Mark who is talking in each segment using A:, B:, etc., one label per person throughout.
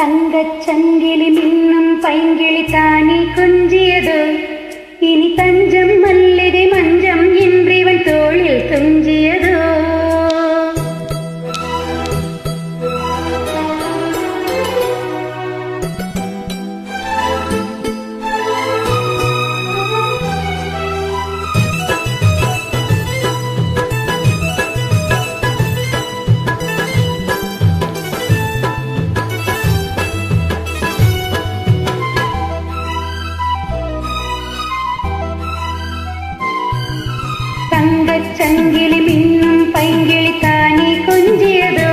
A: தங்கச் சங்கிலி மின்னும் பைங்கிளி தானே கொஞ்சியதோ, இனி தஞ்சம் மல்லிகை மஞ்சம் இன்றிவன் தோளில் துஞ்சியதோ. தங்கச் சங்கிலி மின்னும் பைங்கிளி தானே கொஞ்சியதோ,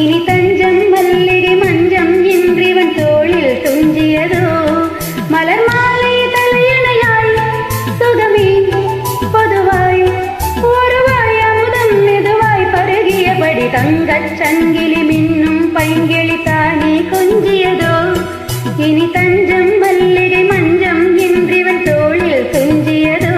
A: இனி தஞ்சம் மல்லிகை மஞ்சம் இன்றிவன் தோளில் துஞ்சியதோ. மலர் மாலை தலையணையாய் சுகமே பொதுவாய் ஒருவாய் அமுதம் மெதுவாய் பருகியபடி தங்கச் சங்கிலி மின்னும் பைங்கிளி தானே கொஞ்சியதோ, இனி தஞ்சம் மல்லிகை மஞ்சம் இன்றிவன் தோளில் துஞ்சியதோ.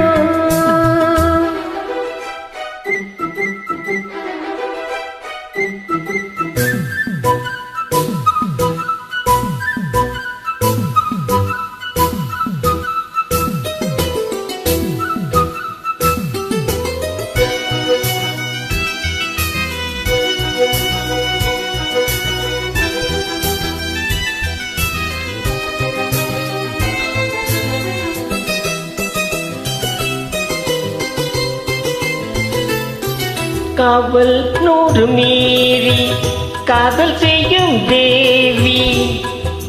B: காவல் நூறு மீறி காதல் செய்யும் தேவி,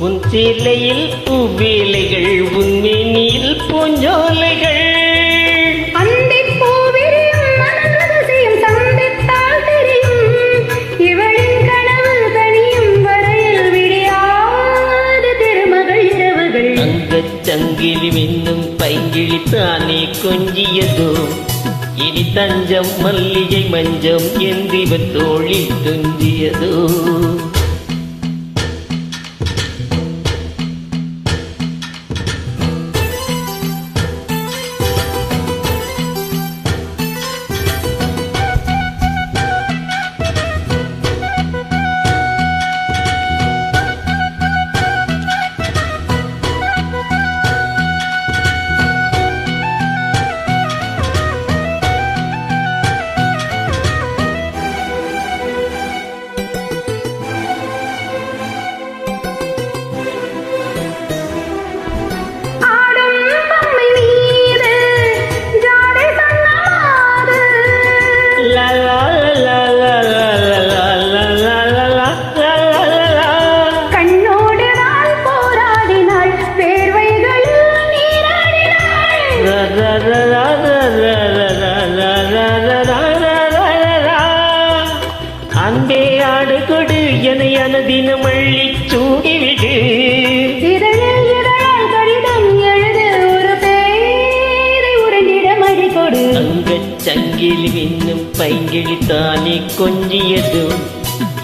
B: உன் சேலையில் பூவேலைகள் உன்மேனியில் பூஞ்சோலைகள்.
A: அந்திப் பூவிரியும் மனரகசியம் சந்தித்தால் தெரியும், இவளின் கனவு தனியும் வரையில் விடியாது திருமகள் இரவுகள்.
B: தங்கச் சங்கிலி மின்னும் பைங்கிளி தானே கொஞ்சியதோ, இனி தஞ்சம் மல்லிகை மஞ்சம் என்றிவன் தோளில் துஞ்சியதோ. அன்பே ஆடு கொடு என தினம் அள்ளி சூடிவிடு.
A: இதழில் இதழால் கடிதம் எழுது ஒரு பேரை உரண்டிட மடி கொடு.
B: தங்கச் சங்கிலி மின்னும் பைங்கிளி தானே கொஞ்சியதோ,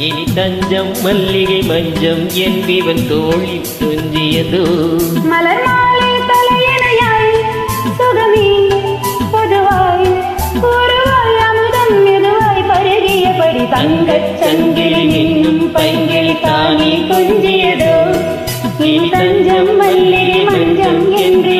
B: இனி தஞ்சம் மல்லிகை மஞ்சம் என்பிவன் தோளில் துஞ்சியதோ.
A: மலர் மாலை தலையணையாய் சுகமே பொதுவாய் ஒருவாய் அமுதம் மெதுவாய் பருகியபடி தங்கச் சங்கிலி மின்னும் பைங்கிளி தானே கொஞ்சியதோ, இனி தஞ்சம் மல்லிகை மஞ்சம் என்று